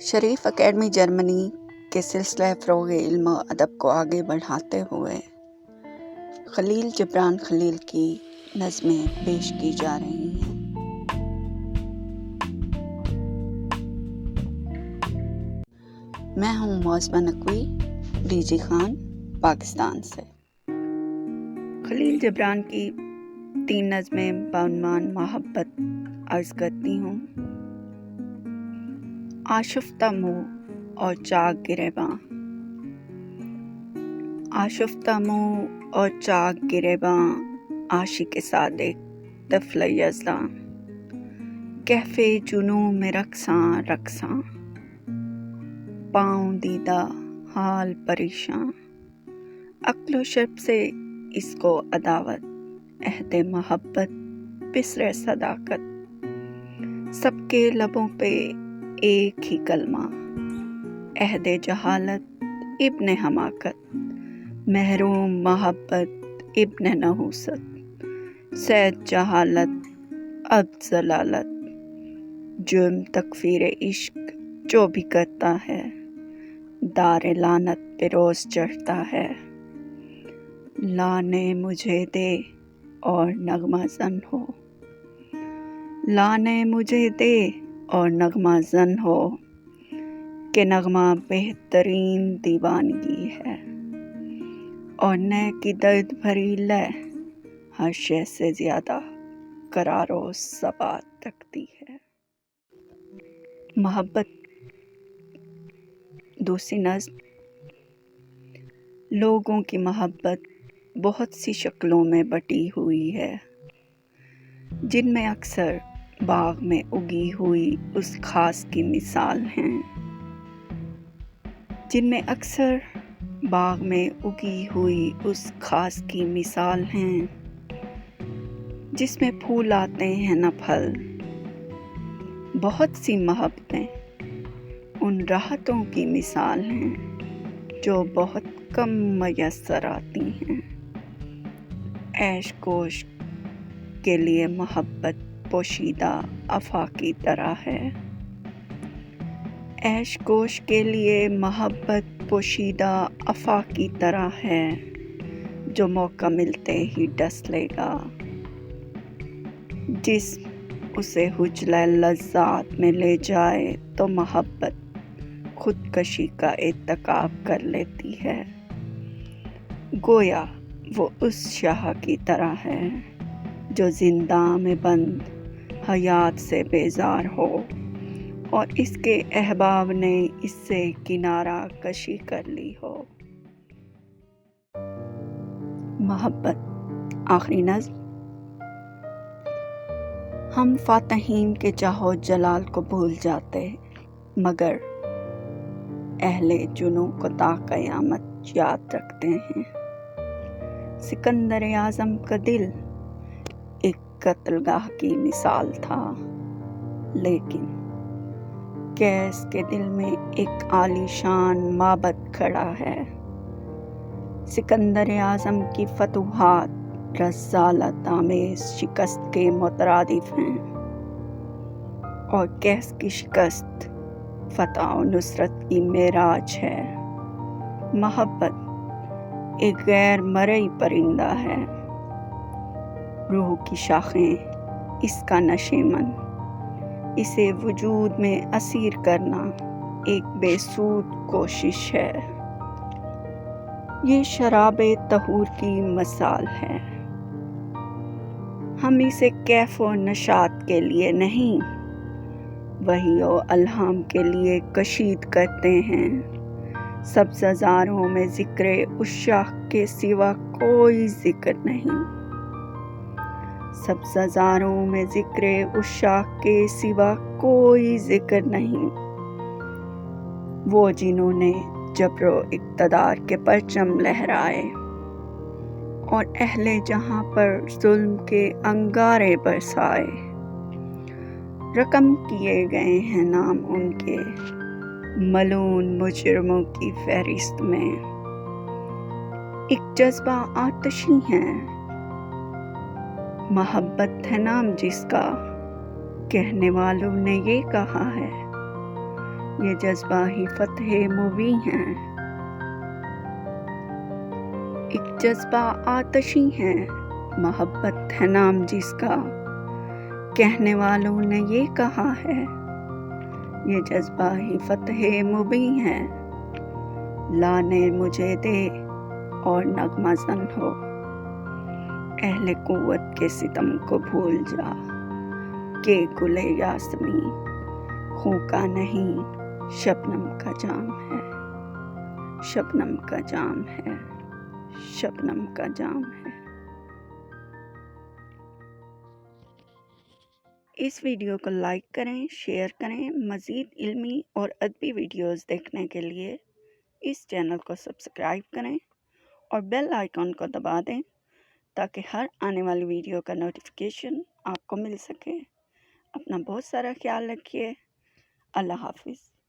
शरीफ academy Germany के सिलसिला फ़रोग़ इल्म व अदब को आगे बढ़ाते हुए खलील जिब्रान खलील की नज़में पेश की जा रही हैं। मैं हूँ मौज़मा नकवी, डीजी खान, पाकिस्तान से। खलील जिब्रान की 3 नज़में बाउनवान मोहब्बत अर्ज़ करती हूँ। आशुफ्ता मुँह और चाक गिरेबां, आशुफ्ता मुँह और चाक गिरेबां, आशिक़ सादिक़ तिफ़्ल यज़दां, कहफ़े जुनू में रक़सां रक़सां, पाँव दीदा हाल परेशान, अक्ल व शर्ब से इसको अदावत, अहद मोहब्बत बिसरे सदाकत, सबके लबों पे एक ही कलमा, अहद जहालत इब्न हमाकत, महरूम मोहब्बत इब्न नहूसत, सैद जहालत अब ज़लालत, जुर्म तकफ़ीर इश्क जो भी करता है, दार लानत पे रोज़ चढ़ता है। लाने मुझे दे और नगमा ज़न हो, लाने मुझे दे और नगमा ज़न हो, कि नगमा बेहतरीन दीवानगी है, और नए की दर्द भरी लय हर शय से ज़्यादा करारो सबात रखती है। मोहब्बत दूसरी नज़्म। लोगों की मोहब्बत बहुत सी शक्लों में बटी हुई है, जिनमें अक्सर बाग में उगी हुई उस खास की मिसाल हैं, जिनमें अक्सर बाग में उगी हुई उस खास की मिसाल हैं, जिसमें फूल आते हैं न फल। बहुत सी मोहब्बतें उन राहतों की मिसाल हैं, जो बहुत कम मयस्सर आती हैं। ऐश कोश के लिए मोहब्बत पोशीदा अफ़ा की तरह है, ऐश कोश के लिए मोहब्बत पोशीदा अफ़ा की तरह है, जो मौका मिलते ही डस लेगा। जिस्म उसे हुजला लज़्ज़ात में ले जाए तो मोहब्बत खुदकशी का इर्तिकाब कर लेती है। गोया वो उस शाह की तरह है, जो ज़िंदा में बंद हयात से बेज़ार हो, और इसके अहबाब ने इससे किनारा कशी कर ली हो। मोहब्बत आखिरी नज़्म। हम फ़ातहीन के चाहो जलाल को भूल जाते, मगर अहले जुनू को ता क़यामत याद रखते हैं। सिकंदर आज़म का दिल एक कत्लगाह की मिसाल था, लेकिन कैस के दिल में एक आलीशान माबद खड़ा है। सिकंदर आज़म की फतूहात रज़ालत आमेज़ शिकस्त के मुतरादिफ हैं, और कैस की शिकस्त फ़तह और नुसरत की मेराज है। मोहब्बत एक गैर मरई परिंदा है, रूह की शाखें इसका नशेमन, इसे वजूद में असीर करना एक बेसूद कोशिश है। ये शराबे तहूर की मसाल है, हम इसे कैफ और नशात के लिए नहीं, वही और अल्हाम के लिए कशीद करते हैं। सब्ज़ारों में ज़िक्र उस शाख के सिवा कोई ज़िक्र नहीं, सब्ज़ारों में ज़िक्र उस शाख के सिवा कोई ज़िक्र नहीं। वो जिन्होंने जबरो इक़्तिदार के परचम लहराए, और अहले जहाँ पर ज़ुल्म के अंगारे बरसाए, रकम किए गए हैं नाम उनके मलून मुजरिमों की फहरिस्त में। एक जज्बा आतशी है, मोहब्बत है नाम जिसका, کہنے والوں نے یہ کہا ہے یہ جذبہ ہی فتح مبیں ہے، ایک جذبہ آتشی ہے، محبت ہے نام جس کا، کہنے والوں نے یہ کہا ہے یہ جذبہ ہی فتح مبیں ہے، لانے مجھے دے اور نغمہ زن ہو، اہل قوت کے ستم کو بھول جا کہ گل یاسمین خوں کا نہیں شبنم کا جام ہے، شبنم کا جام ہے، شبنم کا جام ہے۔ اس ویڈیو کو لائک کریں، شیئر کریں۔ مزید علمی اور ادبی ویڈیوز دیکھنے کے لیے اس چینل کو سبسکرائب کریں اور بیل آئیکن کو دبا دیں تاکہ ہر آنے والی ویڈیو کا نوٹیفیکیشن آپ کو مل سکے۔ اپنا بہت سارا خیال رکھیے۔ اللہ حافظ۔